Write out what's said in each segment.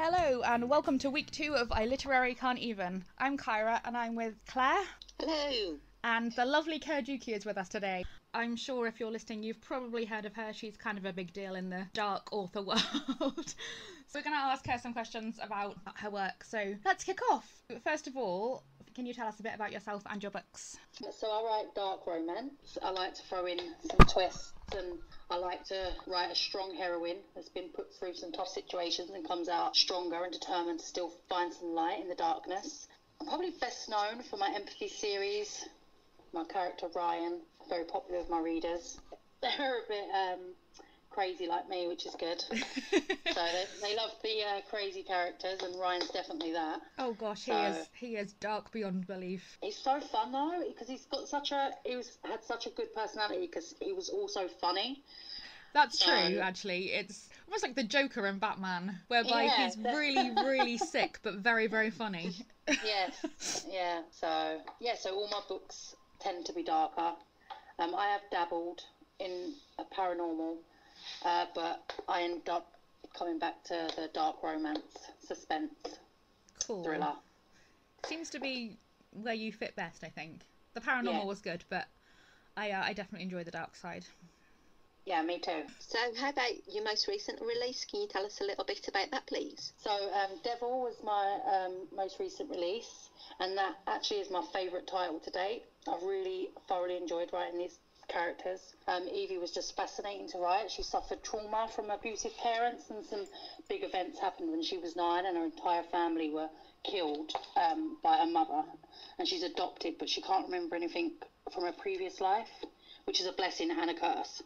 Hello and welcome to week 2 of I Literary Can't Even. I'm Kyra and I'm with Claire. Hello. And the lovely Ker Dukey is with us today. I'm sure if you're listening you've probably heard of her. She's kind of a big deal in the dark author world. So we're going to ask her some questions about her work. So let's kick off. First of all, can you tell us a bit about yourself and your books? So I write dark romance. I like to throw in some twists, and I like to write a strong heroine that's been put through some tough situations and comes out stronger and determined to still find some light in the darkness. I'm probably best known for my empathy series. My character Ryan, very popular with my readers. They're a bit crazy like me, which is good. So they love the crazy characters, and Ryan's definitely that. Oh gosh, he is dark beyond belief. He's so fun though, because had such a good personality because he was also funny. That's true, actually. It's almost like the Joker in Batman, whereby he's really, really sick but very, very funny. Yes, yeah. So all my books tend to be darker. I have dabbled in a paranormal, but I end up coming back to the dark romance, suspense, thriller. Seems to be where you fit best, I think. The paranormal was good, but I definitely enjoy the dark side. Yeah, me too. So how about your most recent release? Can you tell us a little bit about that, please? So Devil was my most recent release, and that actually is my favourite title to date. I've really thoroughly enjoyed writing these characters. Evie was just fascinating to write. She suffered trauma from abusive parents, and some big events happened when she was 9, and her entire family were killed by her mother. And she's adopted, but she can't remember anything from her previous life, which is a blessing and a curse.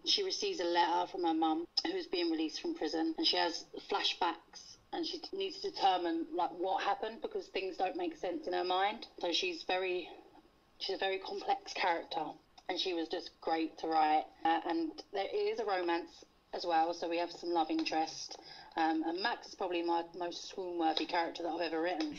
She receives a letter from her mum, who is being released from prison, and she has flashbacks, and she needs to determine what happened, because things don't make sense in her mind. So she's a very complex character, and she was just great to write. And there is a romance as well, so we have some love interest. And Max is probably my most swoon-worthy character that I've ever written.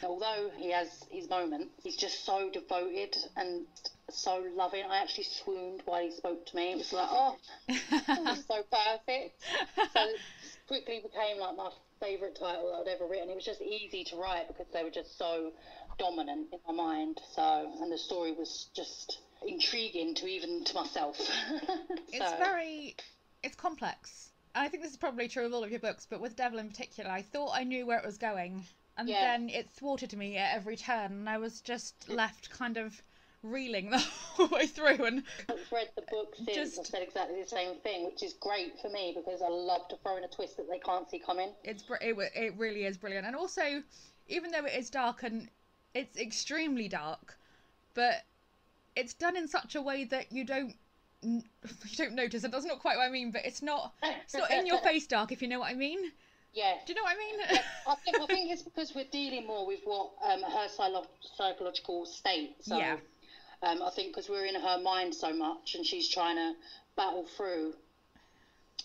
Although he has his moments, he's just so devoted and so loving. I actually swooned while he spoke to me. It was like, oh, he's so perfect. So it quickly became like my favourite title that I'd ever written. It was just easy to write because they were just so dominant in my mind. And the story was just intriguing to myself. It's complex. I think this is probably true of all of your books, but with Devil in particular, I thought I knew where it was going. And then it thwarted me at every turn, and I was just left kind of reeling the whole way through. And I've read the book since. I've said exactly the same thing, which is great for me because I love to throw in a twist that they can't see coming. It really is brilliant. And also, even though it is dark, and it's extremely dark, but it's done in such a way that you don't notice. And that's not quite what I mean, but it's not in your face dark, if you know what I mean. Yeah. Do you know what I mean? Yeah, I think it's because we're dealing more with what her psychological state. So, yeah. I think because we're in her mind so much, and she's trying to battle through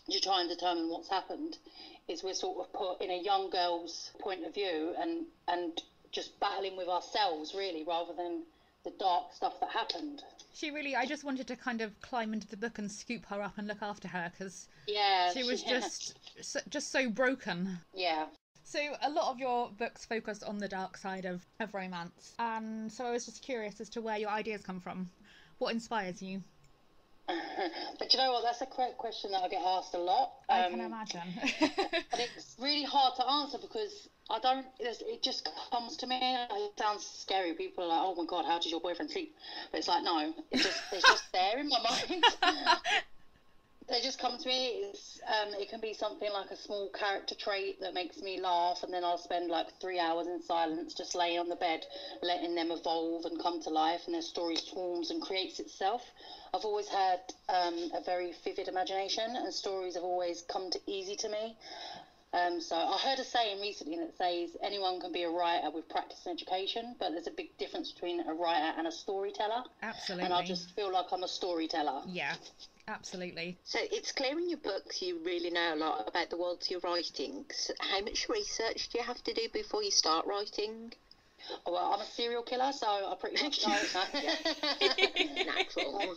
to try and determine what's happened, is we're sort of put in a young girl's point of view and just battling with ourselves, really, rather than the dark stuff that happened. I just wanted to kind of climb into the book and scoop her up and look after her, because she was just so broken. Yeah. So a lot of your books focus on the dark side of romance, and so I was just curious as to where your ideas come from. What inspires you? But you know what, that's a correct question that I get asked a lot. I can imagine. And it's really hard to answer because it just comes to me. It sounds scary. People are like, oh my God, how did your boyfriend sleep? But it's like, no, it's just there in my mind. They just come to me. It can be something like a small character trait that makes me laugh, and then I'll spend like 3 hours in silence just laying on the bed, letting them evolve and come to life, and their story swarms and creates itself. I've always had a very vivid imagination, and stories have always come easy to me. So I heard a saying recently that says anyone can be a writer with practice and education, but there's a big difference between a writer and a storyteller. Absolutely. And I just feel like I'm a storyteller. Yeah. Absolutely. So it's clear in your books you really know a lot about the worlds you're writing. So how much research do you have to do before you start writing? Well, I'm a serial killer, so I pretty much know. Natural.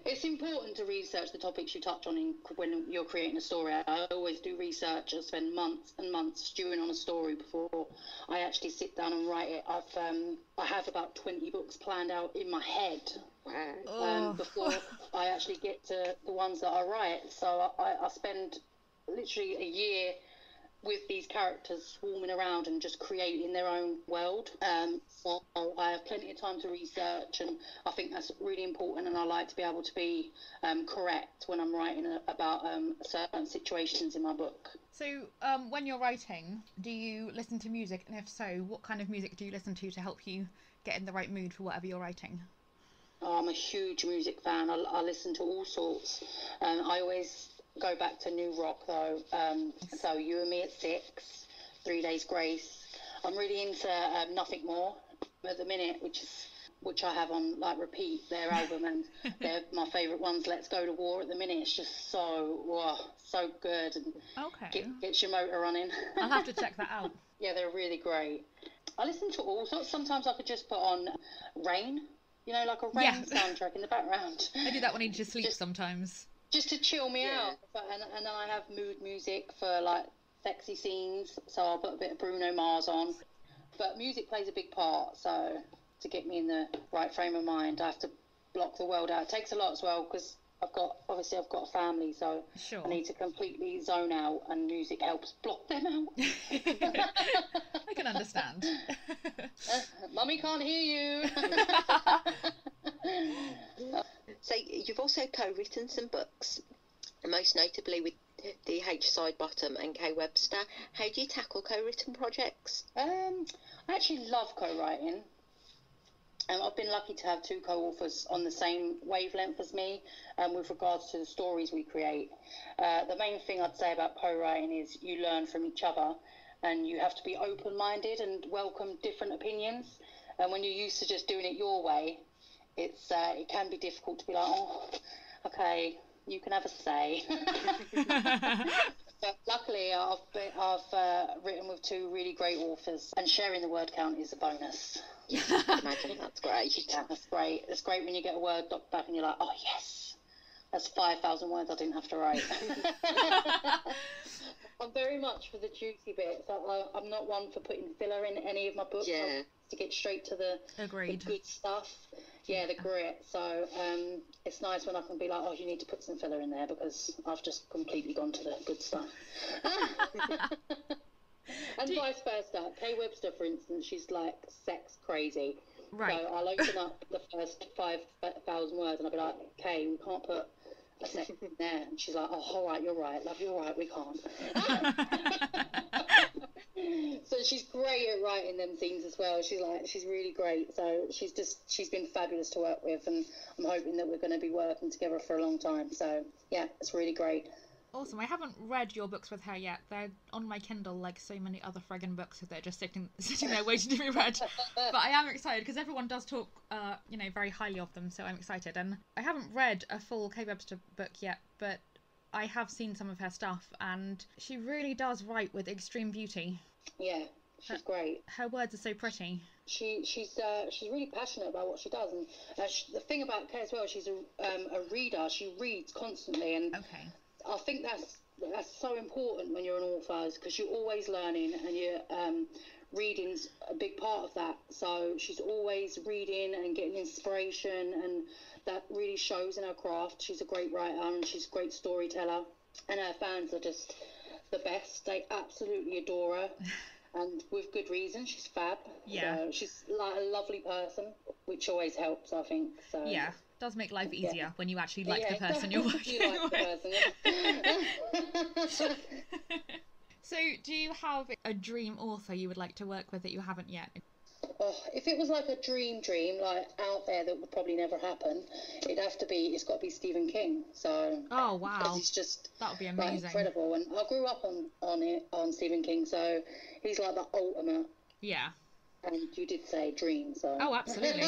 It's important to research the topics you touch on when you're creating a story. I always do research. I spend months and months stewing on a story before I actually sit down and write it. I have about 20 books planned out in my head before I actually get to the ones that I write. So I spend literally a year with these characters swarming around and just creating their own world. So I have plenty of time to research, and I think that's really important, and I like to be able to be correct when I'm writing about certain situations in my book. So when you're writing, do you listen to music, and if so, what kind of music do you listen to help you get in the right mood for whatever you're writing? I'm a huge music fan. I listen to all sorts. I always go back to new rock though. So You and Me at 6, 3 Days Grace. I'm really into Nothing More at the minute, which I have on like repeat, their album, and they're my favourite ones. Let's Go to War at the minute. It's just so good, and gets your motor running. I'll have to check that out. Yeah, they're really great. I listen to all sorts. Sometimes I could just put on Rain, like a Rain soundtrack in the background. I do that when I need to sleep sometimes. Just to chill me out. And then I have mood music for like sexy scenes, so I'll put a bit of Bruno Mars on. But music plays a big part, so to get me in the right frame of mind, I have to block the world out. It takes a lot as well, because I've got a family, so I need to completely zone out, and music helps block them out. I can understand. Mummy can't hear you. So you've also co-written some books, most notably with D.H. Sidebottom and Kay Webster. How do you tackle co-written projects? I actually love co-writing. I've been lucky to have 2 co-authors on the same wavelength as me with regards to the stories we create. The main thing I'd say about co-writing is you learn from each other, and you have to be open-minded and welcome different opinions. And when you're used to just doing it your way, it can be difficult to be like, oh, okay, you can have a say. But luckily, I've written with 2 really great authors, and sharing the word count is a bonus. Yeah, I can imagine. That's great. Yeah, that's great. It's great when you get a Word doc back and you're like, oh yes, that's 5,000 words I didn't have to write. I'm very much for the juicy bits. I'm not one for putting filler in any of my books. Yeah. To get straight to the good stuff. Yeah, the grit. So it's nice when I can be like, oh, you need to put some filler in there, because I've just completely gone to the good stuff. And vice versa. Kay Webster, for instance, she's like sex crazy. Right. So I'll open up the first 5,000 words and I'll be like, Kay, we can't put a sex in there. And she's like, oh, all right, you're right. Love, you're right, we can't. So she's great at writing them scenes as well. She's really great. So she's been fabulous to work with, and I'm hoping that we're going to be working together for a long time. So yeah, it's really great. Awesome. I haven't read your books with her yet. They're on my Kindle like so many other friggin' books, so they're just sitting there waiting to be read. But I am excited because everyone does talk, very highly of them, so I'm excited. And I haven't read a full Kay Webster book yet, but I have seen some of her stuff, and she really does write with extreme beauty. Yeah, she's great. Her words are so pretty. She's really passionate about what she does, and the thing about Kay as well, she's a reader. She reads constantly, and I think that's so important when you're an author, because you're always learning, and reading's a big part of that. So she's always reading and getting inspiration, and that really shows in her craft. She's a great writer, and she's a great storyteller, and her fans are just the best. They absolutely adore her, and with good reason. She's fab. Yeah. So she's like a lovely person, which always helps, I think. So yeah, does make life easier when you actually like the person you're working with. The person. So do you have a dream author you would like to work with that you haven't yet? Oh, if it was like a dream, like out there that would probably never happen, it's got to be Stephen King. So oh wow, he's just that would be amazing, like, incredible. And I grew up on Stephen King, so he's like the ultimate. Yeah. And you did say dream, so. Oh, absolutely.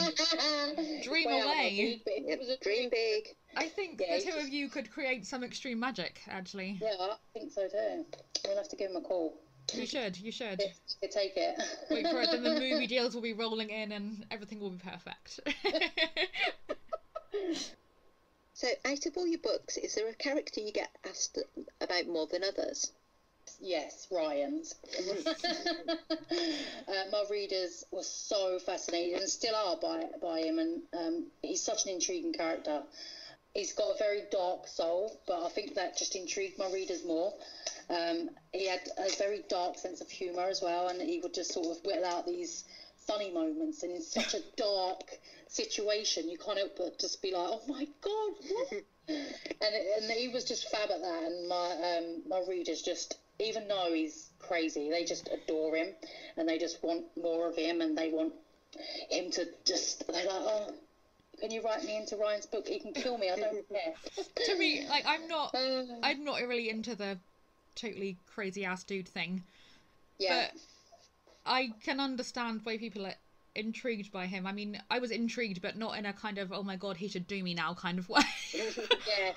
Dream away. It was a dream big. I think the two of you could create some extreme magic, actually. Yeah, I think so too. We'll have to give him a call. You should. Take it. Wait for it, then the movie deals will be rolling in and everything will be perfect. So, out of all your books, is there a character you get asked about more than others? Yes, Ryan's. My readers were so fascinated and still are by him, and he's such an intriguing character. He's got a very dark soul, but I think that just intrigued my readers more. He had a very dark sense of humour as well, and he would just sort of whittle out these funny moments, and in such a dark situation you can't help but just be like, oh my god, what? and he was just fab at that, and my readers just, even though he's crazy, they just adore him, and they just want more of him, and they want him to just, they're like, oh, can you write me into Ryan's book? He can kill me, I don't care. To me, like, I'm not really into the totally crazy ass dude thing. Yeah. But I can understand why people are intrigued by him. I mean, I was intrigued, but not in a kind of, oh my god, he should do me now kind of way. Yes,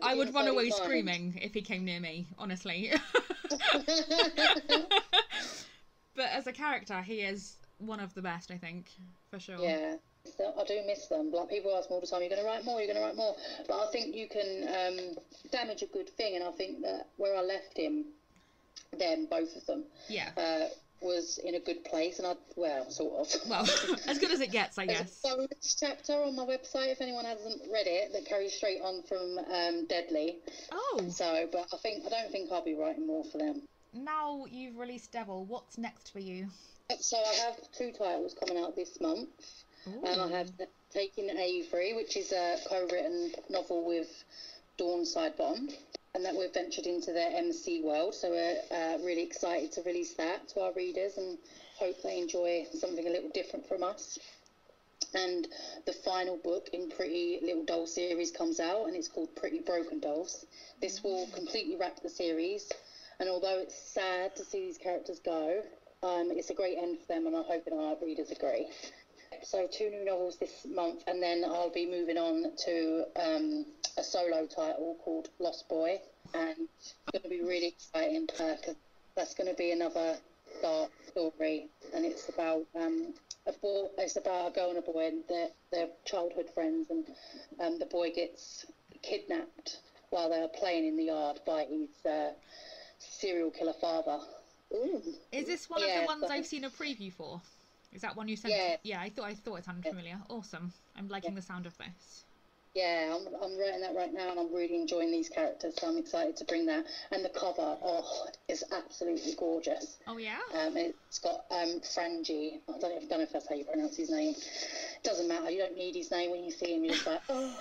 I would run away screaming if he came near me, honestly. But as a character, he is one of the best, I think, for sure. Yeah. I do miss them. Like, people ask me all the time, you're going to write more, you're going to write more. But I think you can damage a good thing, and I think that where I left both of them, was in a good place, and sort of. Well, as good as it gets, I guess. There's a bonus chapter on my website, if anyone hasn't read it, that carries straight on from Deadly. Oh. So, but I don't think I'll be writing more for them. Now you've released Devil, what's next for you? So I have 2 titles coming out this month. And I have Taken Avery, which is a co-written novel with Dawn Sidebottom, and that we've ventured into their MC world. So we're really excited to release that to our readers, and hope they enjoy something a little different from us. And the final book in Pretty Little Doll series comes out, and it's called Pretty Broken Dolls. This will completely wrap the series, and although it's sad to see these characters go, it's a great end for them, and I'm hoping our readers agree. So 2 new novels this month, and then I'll be moving on to a solo title called Lost Boy, and it's going to be really exciting because that's going to be another dark story, and it's about a girl and a boy, and they're childhood friends, and the boy gets kidnapped while they're playing in the yard by his serial killer father. Ooh. Is this one of the ones I've seen a preview for? Is that one you sent? Yeah, I thought it sounded familiar. Awesome. I'm liking the sound of this. Yeah, I'm writing that right now, and I'm really enjoying these characters, so I'm excited to bring that. And the cover, is absolutely gorgeous. Oh yeah. It's got Frangie. I don't know if that's how you pronounce his name. It doesn't matter. You don't need his name when you see him. You're just like, oh,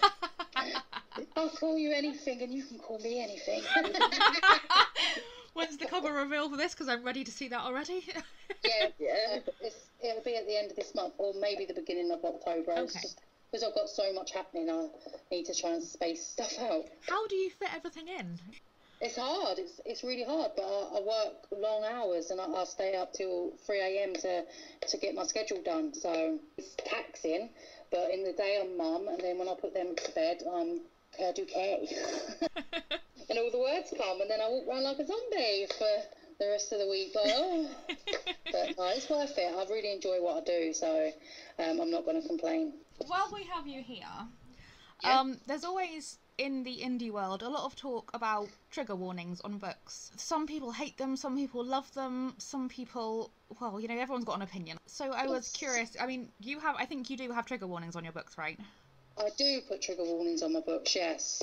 I'll call you anything, and you can call me anything. When's the cover reveal for this? Because I'm ready to see that already. It'll be at the end of this month, or maybe the beginning of October. Okay. It's just because I've got so much happening, I need to try and space stuff out. How do you fit everything in? It's hard. It's really hard, but I work long hours, and I stay up till 3 a.m. to get my schedule done. So it's taxing, but in the day I'm mum, and then when I put them to bed, I'm Ker Dukey. And all the words come, and then I walk around like a zombie for the rest of the week. But no, it's worth it. I really enjoy what I do, so I'm not going to complain. While we have you here, there's always, in the indie world, a lot of talk about trigger warnings on books. Some people hate them, some people love them, some people, well, everyone's got an opinion. So I was curious, I mean, I think you do have trigger warnings on your books, right? I do put trigger warnings on my books, yes,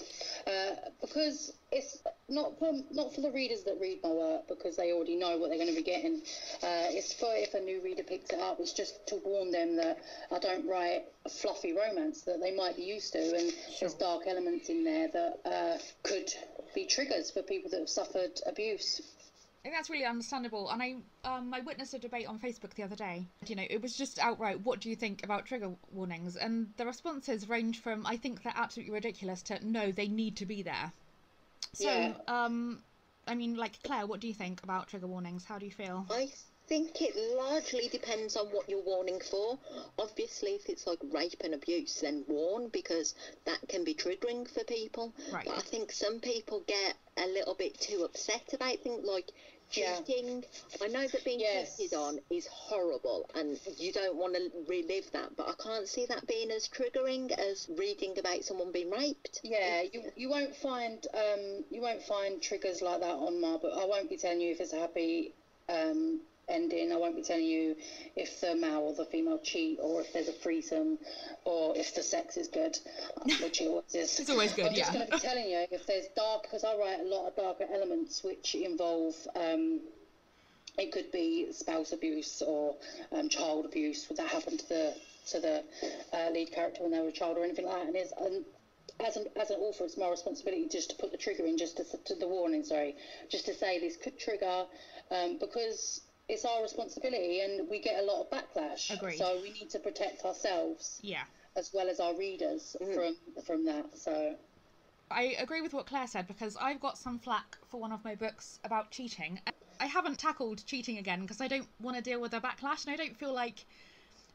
because it's not for the readers that read my work, because they already know what they're going to be getting. It's for if a new reader picks it up. It's just to warn them that I don't write a fluffy romance that they might be used to, and there's dark elements in there that could be triggers for people that have suffered abuse. I think that's really understandable, and I witnessed a debate on Facebook the other day. It was just outright, what do you think about trigger warnings? And the responses range from, I think they're absolutely ridiculous, to, no, they need to be there. So, I mean, like, Claire, what do you think about trigger warnings? How do you feel? I think it largely depends on what you're warning for. Obviously, if it's like rape and abuse, then warn, because that can be triggering for people. Right. But I think some people get a little bit too upset about things like cheating. I know that being cheated on is horrible and you don't want to relive that, but I can't see that being as triggering as reading about someone being raped. Yeah, you won't find triggers like that on my book. I won't be telling you if it's a happy ending. I won't be telling you if the male or the female cheat, or if there's a threesome, or if the sex is good, which it always is. It's always good. I'm just going to be telling you if there's dark, because I write a lot of darker elements which involve it could be spouse abuse or child abuse. Would that happen to the lead character when they were a child or anything like that? And as an author, it's my responsibility just to put the trigger in, just to the warning, just to say this could trigger, because it's our responsibility and we get a lot of backlash. Agreed. So we need to protect ourselves, as well as our readers from that. So I agree with what Claire said, because I've got some flack for one of my books about cheating. I haven't tackled cheating again because I don't want to deal with the backlash, and I don't feel like,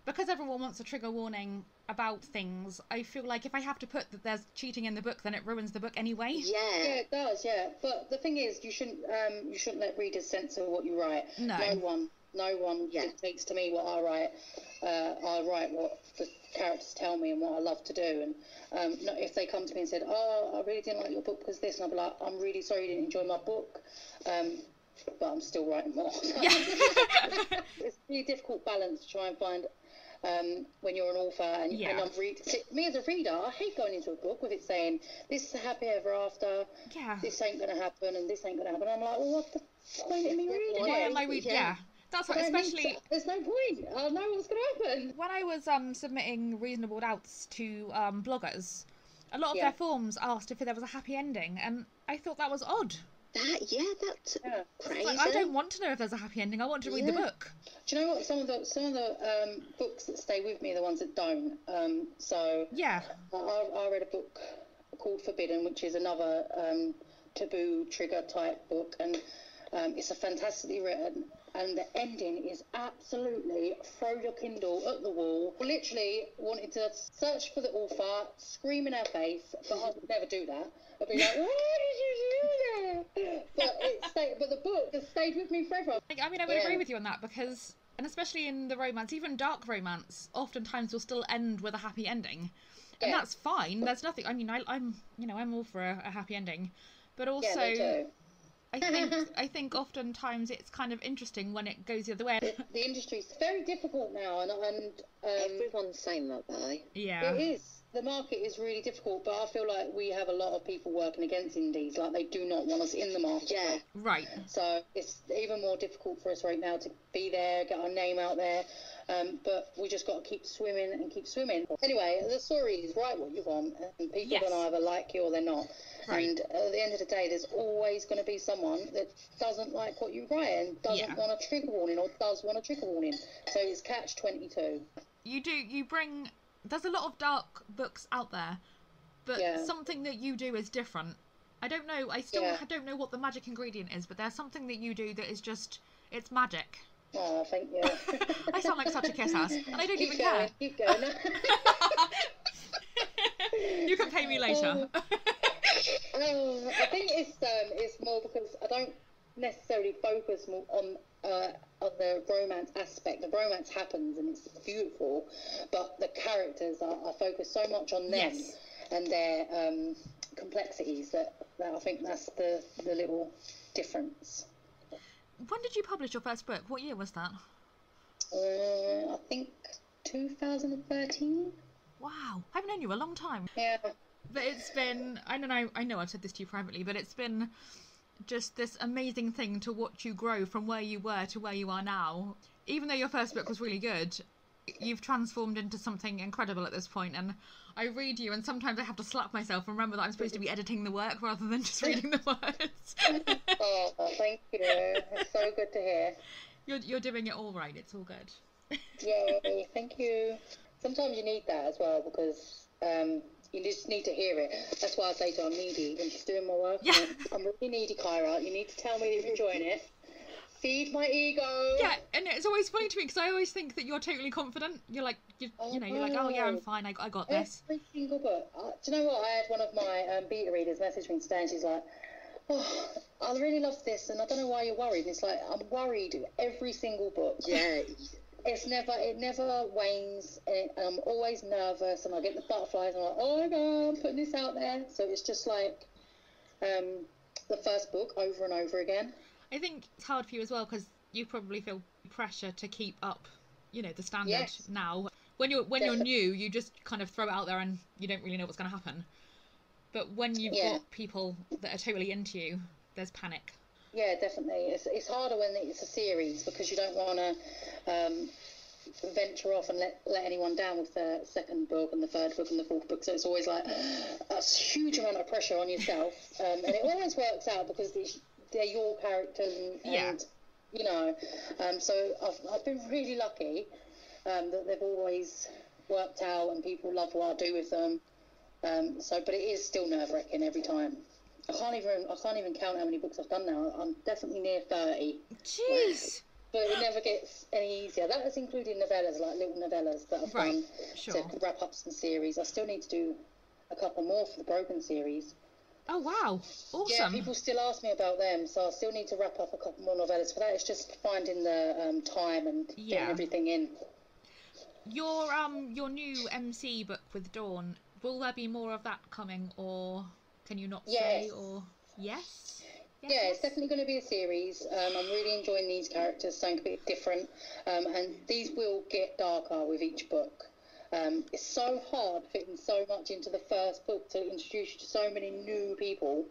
because everyone wants a trigger warning about things, I feel like if I have to put that there's cheating in the book, then it ruins the book anyway. Yeah, it does. Yeah, but the thing is, you shouldn't let readers censor what you write. No one dictates to me what I write. I write what the characters tell me and what I love to do. And if they come to me and said, "Oh, I really didn't like your book because this," and I'll be like, "I'm really sorry you didn't enjoy my book, but I'm still writing more." It's a really difficult balance to try and find when you're an author and I'm me as a reader. I hate going into a book with it saying this is a happy ever after. This ain't gonna happen and this ain't gonna happen. I'm like, well, what the point in me reading it? Why am I reading? Yeah. That's what, especially. There's no point. I know what's going to happen. When I was submitting reasonable doubts to bloggers, a lot of their forms asked if there was a happy ending, and I thought that was odd. That's crazy. Like, I don't want to know if there's a happy ending. I want to read the book. Do you know what? Some of the books that stay with me are the ones that don't. I read a book called Forbidden, which is another taboo trigger type book, and it's a fantastically written. And the ending is absolutely throw your Kindle at the wall. Literally wanted to search for the author, scream in her face, but I would never do that. I'd be like, "Why did you do that?" But the book has stayed with me forever. I mean, I would agree with you on that, because, and especially in the romance, even dark romance, oftentimes will still end with a happy ending, and that's fine. There's nothing. I mean, I'm all for a happy ending, but also. Me too. I think oftentimes it's kind of interesting when it goes the other way. The industry's very difficult now, and everyone's saying that though. Yeah, it is. The market is really difficult, but I feel like we have a lot of people working against indies. Like, they do not want us in the market. Yeah, right. So it's even more difficult for us right now to be there, get our name out there. But we just got to keep swimming and keep swimming. Anyway, the story is write what you want, and people are going to either like you or they're not. Right. And at the end of the day, there's always going to be someone that doesn't like what you write and doesn't want a trigger warning, or does want a trigger warning. So it's catch-22. You bring... There's a lot of dark books out there, but something that you do is different. I don't know. I still don't know what the magic ingredient is, but there's something that you do that is just... It's magic. Oh, thank you. I sound like such a kiss ass, and I don't even care. Keep going. You can pay me later. I think it's more because I don't necessarily focus more on the romance aspect. The romance happens and it's beautiful, but the characters, I focus so much on them and their complexities that I think that's the little difference. When did you publish your first book? What year was that? I think 2013. Wow, I've known you a long time. Yeah. But it's been, I know I've said this to you privately, but it's been just this amazing thing to watch you grow from where you were to where you are now. Even though your first book was really good, you've transformed into something incredible at this point, and I read you and sometimes I have to slap myself and remember that I'm supposed to be editing the work rather than just reading the words. Oh, thank you. It's so good to hear. You're doing it all right. It's all good. Yay, thank you. Sometimes you need that as well, because you just need to hear it. That's why I say to her, I'm needy when she's doing my work. Yeah. I'm really needy, Kyra. You need to tell me that you're enjoying it. Feed my ego. Yeah, and it's always funny to me because I always think that you're totally confident. You're like, you're like, oh yeah, I'm fine. I got this. Every single book. Do you know what? I had one of my beta readers message me today, and she's like, Oh, I really love this, and I don't know why you're worried. It's like I'm worried every single book. Yeah. It never wanes, and I'm always nervous, and I get the butterflies, and I'm like, oh my god, I'm putting this out there. So it's just like the first book over and over again. I think it's hard for you as well because you probably feel pressure to keep up, you know, the standard. Yes. Now. When you're new, you just kind of throw it out there and you don't really know what's going to happen. But when you've got people that are totally into you, there's panic. Yeah, definitely. It's harder when it's a series because you don't want to venture off and let anyone down with the second book and the third book and the fourth book. So it's always like a huge amount of pressure on yourself. And it always works out because they're your characters and you know. So I've been really lucky that they've always worked out and people love what I do with them. But it is still nerve-wracking every time. I can't even count how many books I've done now. I'm definitely near 30. Jeez. But it never gets any easier. That is including novellas, like little novellas that I've done to wrap up some series. I still need to do a couple more for the Broken series. Oh, wow. Awesome. Yeah, people still ask me about them, so I still need to wrap up a couple more novellas for that. It's just finding the time and getting everything in. Your new MC book with Dawn, will there be more of that coming, or can you not say? Or yes? Yeah, it's definitely going to be a series. I'm really enjoying these characters, something a bit different, and these will get darker with each book. It's so hard fitting so much into the first book to introduce you to so many new people.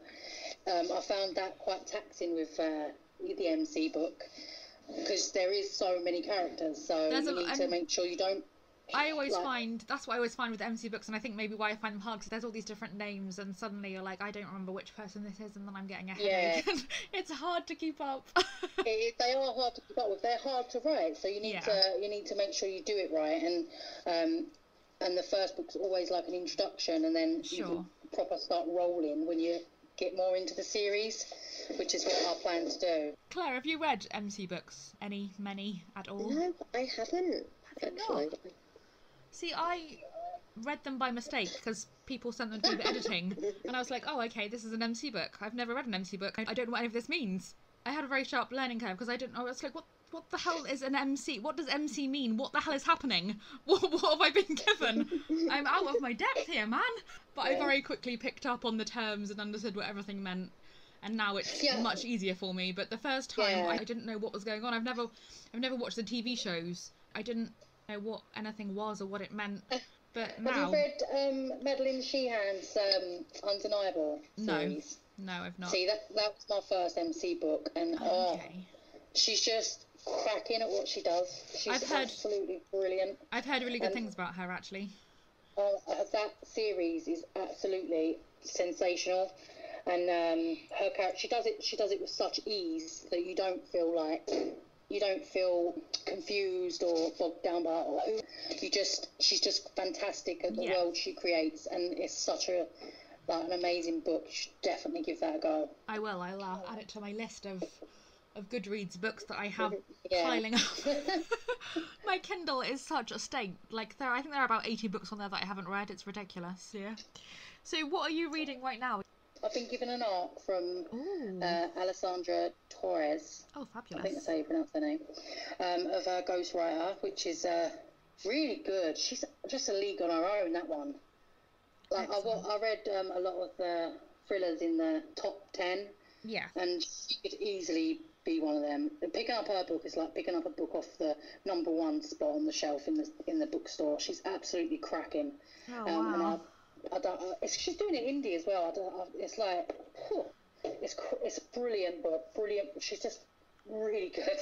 I found that quite taxing with the MC book because there is so many characters, so you need to make sure you don't. I always find that's what I always find with MC books, and I think maybe why I find them hard because there's all these different names, and suddenly you're like, I don't remember which person this is, and then I'm getting a headache. Yeah. It's hard to keep up. They are hard to keep up with. They're hard to write, so you need to make sure you do it right. And the first book's always like an introduction, and then you can proper start rolling when you get more into the series, which is what I plan to do. Claire, have you read MC books? Many at all? No, I haven't. Actually. See, I read them by mistake because people sent them to do the editing, and I was like, oh, okay, this is an MC book. I've never read an MC book. I don't know what any of this means. I had a very sharp learning curve because I didn't know. I was like, what the hell is an MC? What does MC mean? What the hell is happening? What have I been given? I'm out of my depth here, man. But I very quickly picked up on the terms and understood what everything meant. And now it's much easier for me. But the first time, I didn't know what was going on. I've never watched the TV shows. I didn't know what anything was or what it meant. But now... Have you read Madeline Sheehan's Undeniable series? No, I've not. See, that was my first MC book, and she's just cracking at what she does. She's absolutely brilliant. I've heard really good things about her, actually. That series is absolutely sensational, and her character, she does it with such ease that you don't feel confused or bogged down by who. She's just fantastic at the world she creates, and it's such an amazing book. You should definitely give that a go. I will. I'll add it to my list of Goodreads books that I have piling up. My Kindle is such a state. I think there are about 80 books on there that I haven't read. It's ridiculous. Yeah. So what are you reading right now? I've been given an arc from Alessandra Torres. Oh, fabulous. I think that's how you pronounce her name. Of her ghostwriter, which is really good. She's just a league on her own, that one. I read a lot of the thrillers in the top 10. Yeah. And she could easily be one of them. And picking up her book is like picking up a book off the number one spot on the shelf in the bookstore. She's absolutely cracking. Oh, wow. And she's doing it indie as well. It's like, it's a brilliant book. Brilliant. She's just really good.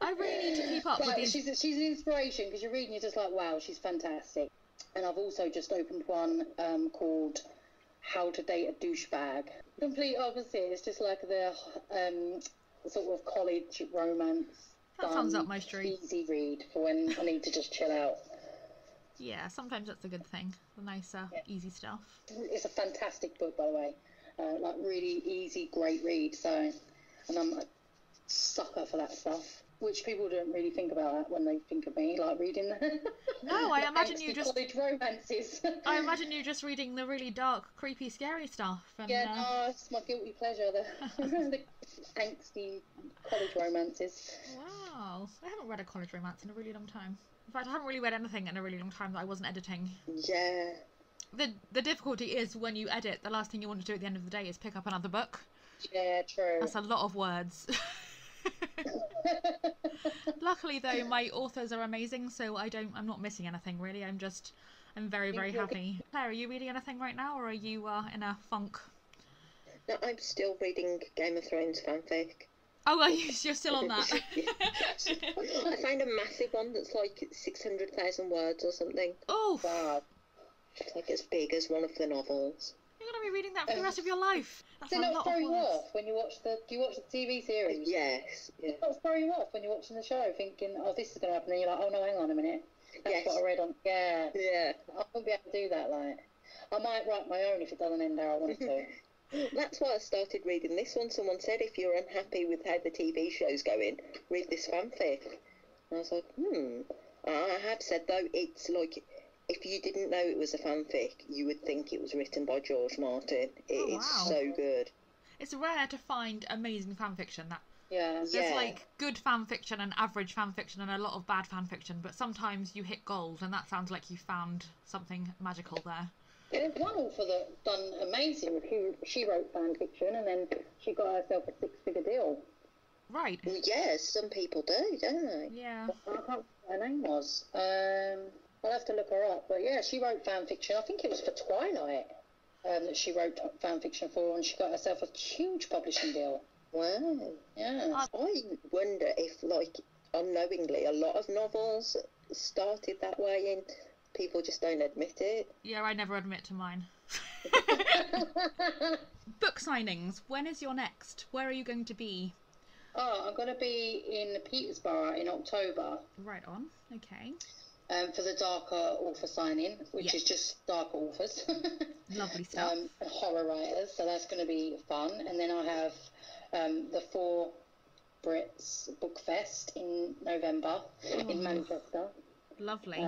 I really need to keep up with these. She's an inspiration because you're reading, you're just like, wow, she's fantastic. And I've also just opened one called How to Date a Douchebag. Complete opposite. It's just like the sort of college romance. That sounds up my street. Easy read for when I need to just chill out. Yeah, sometimes that's a good thing. The nicer, easy stuff. It's a fantastic book, by the way. Really easy, great read. So, and I'm a sucker for that stuff. which people don't really think about that when they think of me, like reading the No, I imagine you just college romances. I imagine you just reading the really dark, creepy, scary stuff. And, Yeah, no, it's my guilty pleasure, the angsty college romances. Wow, I haven't read a college romance in a really long time. In fact, I haven't really read anything in a really long time that I wasn't editing. Yeah. The difficulty is when you edit, the last thing you want to do at the end of the day is pick up another book. Yeah, true. That's a lot of words. Luckily, though, my authors are amazing, so I'm not missing anything really. I'm very, very happy. Claire, are you reading anything right now, or are you in a funk? No, I'm still reading Game of Thrones fanfic. Oh, are you? You're still on that? I found a massive one that's like 600,000 words or something. Oh, Wow. It's like as big as one of the novels. you're gonna be reading that for the rest of your life. That's Does it a not lot throw of you words. off when you watch the... Do you watch the TV series? Yes. Yeah. Does it not throw you off when you're watching the show, thinking, oh, this is going to happen, and you're like, oh, no, hang on a minute. That's Yes. what I read on... Yeah. Yeah. I won't be able to do that, like... I might write my own if it doesn't end how I want it to. That's why I started reading this one. Someone said if you're unhappy with how the TV show's going, read this fanfic. And I was like, I have said, though, it's like, if you didn't know it was a fanfic, you would think it was written by George Martin. It is wow. so good. It's rare to find amazing fan fiction. Yeah. There's like good fan fiction and average fan fiction and a lot of bad fan fiction, but sometimes you hit gold, and that sounds like you found something magical there. There's one author that done amazing. She wrote fan fiction, and then she got herself a six-figure deal. Right. Well, yes, some people do, don't they? Yeah. I can't remember what her name was. I'll have to look her up. But yeah, she wrote fan fiction. I think it was for Twilight that she wrote fan fiction for, and she got herself a huge publishing deal. Wow. Yeah. I wonder if, like, unknowingly, a lot of novels started that way and people just don't admit it. Yeah, I never admit to mine. Book signings. When is your next? Where are you going to be? Oh, I'm going to be in Peterborough in October. Right on. Okay. For the darker author signing, which is just darker authors. Lovely stuff. And horror writers, so that's going to be fun. And then I have the 4 Brits Book Fest in November in Manchester. Lovely.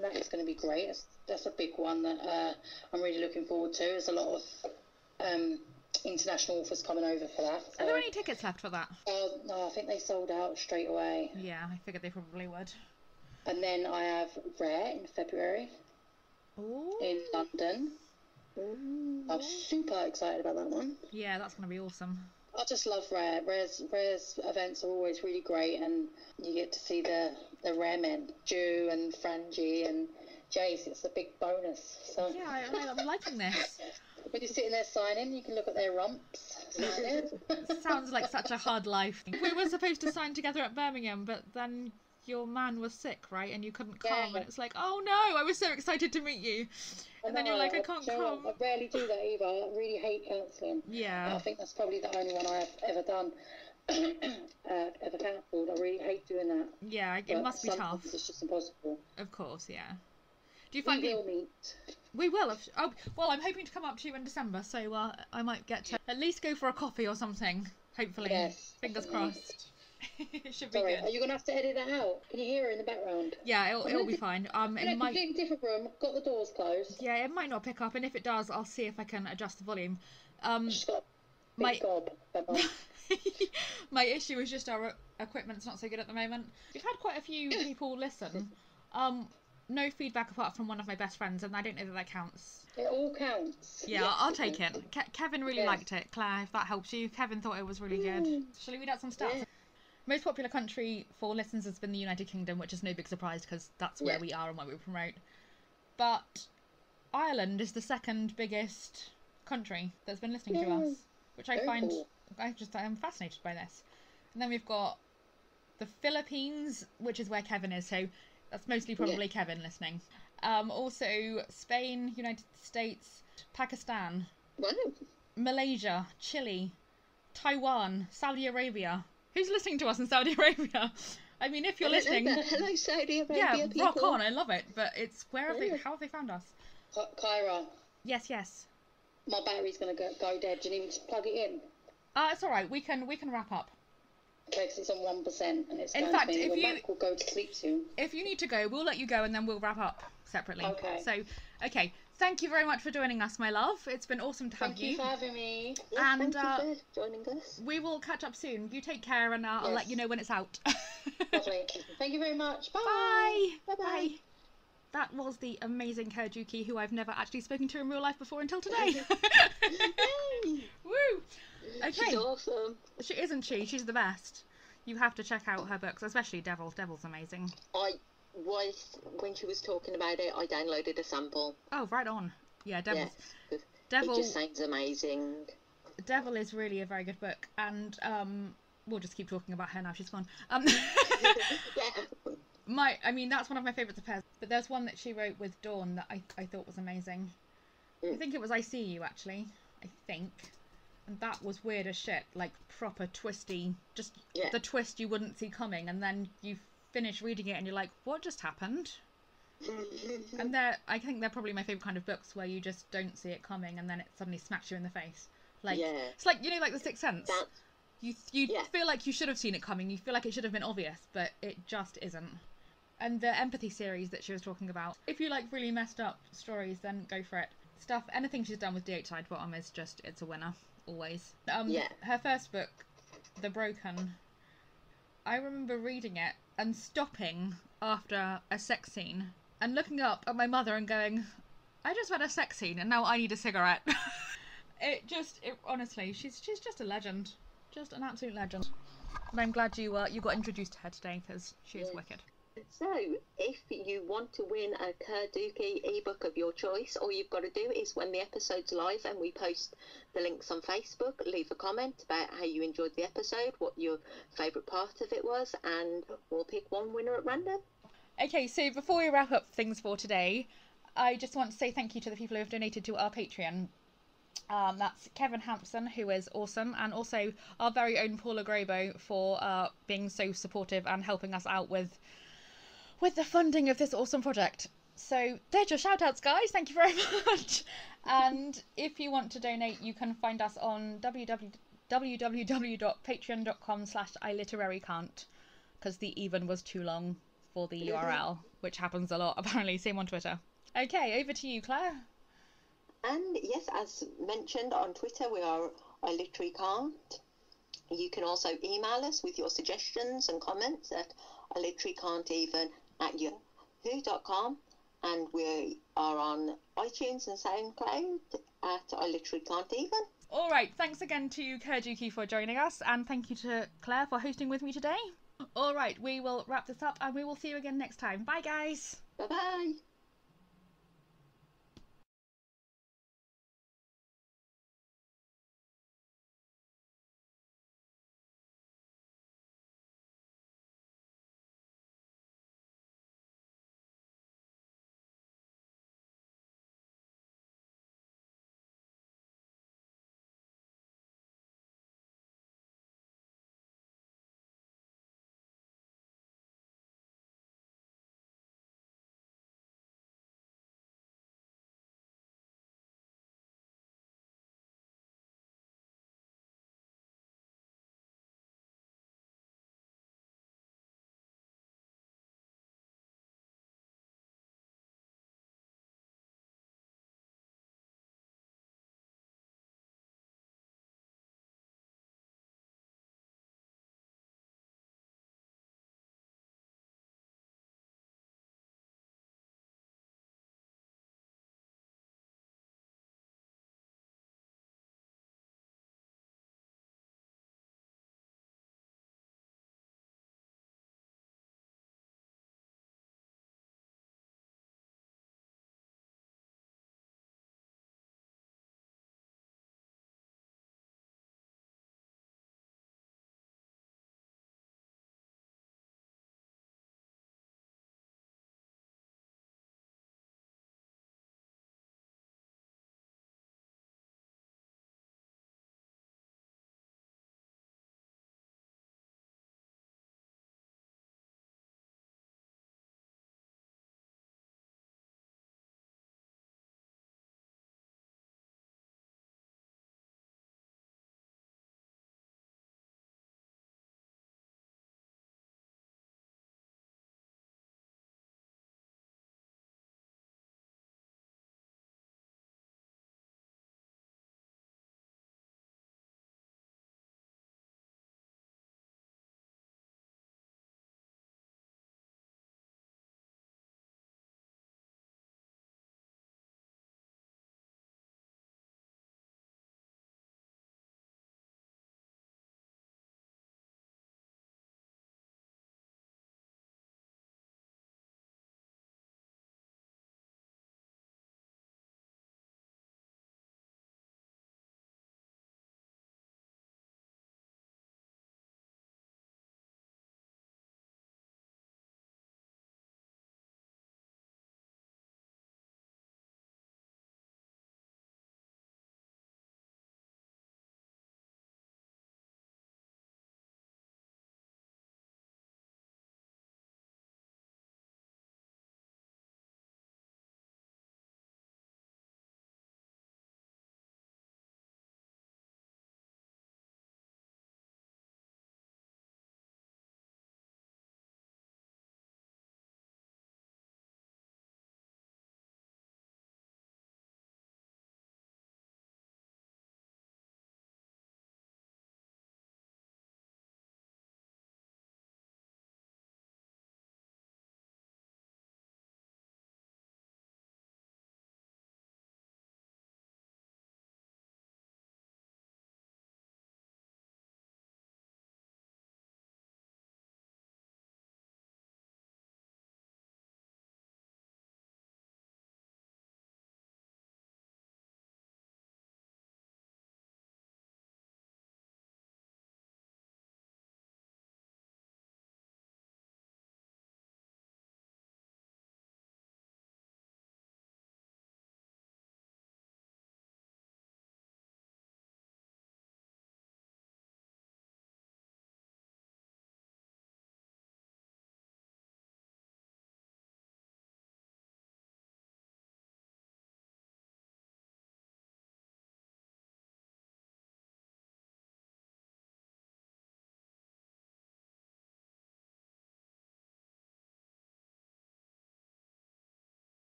That's going to be great. That's a big one that I'm really looking forward to. There's a lot of international authors coming over for that. So. Are there any tickets left for that? No, I think they sold out straight away. Yeah, I figured they probably would. And then I have Rare in February. Ooh. In London. I'm super excited about that one. Yeah, that's going to be awesome. I just love Rare. Rare's events are always really great, and you get to see the Rare men, Jew and Frangie and Jace. It's a big bonus. So Yeah, I'm liking this. when you're sitting there signing, you can look at their rumps. Sounds like such a hard life. We were supposed to sign together at Birmingham, but then your man was sick, right? And you couldn't come, Yeah. and it's like, oh no, I was so excited to meet you. And then you're like, I can't come. I rarely do that either. I really hate counselling. Yeah. I think that's probably the only one I've ever done. Ever cancelled. I really hate doing that. Yeah, it But must be sometimes tough. It's just impossible. Of course, yeah. Do you We find will meet. We will. Oh, well, I'm hoping to come up to you in December, so I might get to at least go for a coffee or something. Hopefully. Yes, Fingers definitely. crossed. It should be Sorry, good. are you going to have to edit that out? Can you hear her in the background? Yeah, it'll be fine. In a It might. completely different room. Got the doors closed. Yeah, it might not pick up, and if it does, I'll see if I can adjust the volume. She's got a My- big gob. My issue is just our equipment's not so good at the moment. We've had quite a few people listen. No feedback apart from one of my best friends, and I don't know that counts. It all counts. Yeah, Yes, I'll take it. Kevin really Yes. liked it. Claire, if that helps you. Kevin thought it was really good. Shall we read out some stats? Yeah. Most popular country for listens has been the United Kingdom, which is no big surprise because that's where Yeah. we are and what we promote. But Ireland is the second biggest country that's been listening to us, which I Very find cool. I'm fascinated by this. And then we've got the Philippines, which is where Kevin is, so that's mostly probably Kevin listening. Also Spain, United States, Pakistan, Wow. Malaysia, Chile, Taiwan, Saudi Arabia. Who's listening to us in Saudi Arabia? I mean, if you're listening, Hello, Saudi Arabia yeah, people. rock on. I love it. But it's where have they? How have they found us? Kyra, Yes. my battery's going to go dead. Do you need me to plug it in? It's all right. We can wrap up. Okay, because it's on 1%, and it's In going fact, to be, if well, you Mac will go to sleep soon. if you need to go, we'll let you go and then we'll wrap up separately. Okay. So, okay, thank you very much for joining us, my love. It's been awesome to have Thank you for having me. Yes, And, thank you for joining us. we will catch up soon. You take care, and I'll Yes. let you know when it's out. Lovely. Thank you very much. Bye. Bye. Bye-bye. That was the amazing Ker Dukey, who I've never actually spoken to in real life before until today. Yay! Woo! Okay. She's awesome. She isn't she? She's the best. You have to check out her books, especially Devil. Devil's amazing. When she was talking about it, I downloaded a sample. Oh, right on. Yeah, Devil's. Yes, Devil. it just sounds amazing. Devil is really a very good book, and we'll just keep talking about her now. She's gone. Yeah. I mean, that's one of my favourites of hers. But there's one that she wrote with Dawn that I thought was amazing. I think it was I See You, actually. I think. And that was weird as shit. Like, proper twisty. Just the twist you wouldn't see coming. And then you finish reading it and you're like, what just happened? And I think they're probably my favourite kind of books where you just don't see it coming and then it suddenly smacks you in the face. Like, it's like, you know, like The Sixth Sense. You feel like you should have seen it coming. You feel like it should have been obvious, but it just isn't. And the empathy series that she was talking about. If you like really messed up stories, then go for it. Anything she's done with D.H. Sidebottom is just, it's a winner. Always. Her first book, The Broken, I remember reading it and stopping after a sex scene and looking up at my mother and going, I just read a sex scene and now I need a cigarette. Honestly, she's just a legend. Just an absolute legend. And I'm glad you got introduced to her today, because she is wicked. So, if you want to win a Ker Dukey ebook of your choice, all you've got to do is when the episode's live and we post the links on Facebook, leave a comment about how you enjoyed the episode, what your favourite part of it was, and we'll pick one winner at random. Okay, so before we wrap up things for today, I just want to say thank you to the people who have donated to our Patreon. That's Kevin Hampson, who is awesome, and also our very own Paula Grobo for being so supportive and helping us out with the funding of this awesome project. So there's your shout outs, guys. Thank you very much. And if you want to donate, you can find us on www.patreon.com/iliterarycan't, because the even was too long for the URL, which happens a lot apparently. Same on Twitter. Okay, over to you, Claire. And yes, as mentioned on Twitter, we are iliterarycan't. You can also email us with your suggestions and comments at iliterarycan'teven@yahoo.com, and we are on iTunes and SoundCloud at iliterarycan'teven. All right, thanks again to Ker Dukey for joining us, and thank you to Claire for hosting with me today. All right, we will wrap this up and we will see you again next time. Bye, guys. Bye-bye.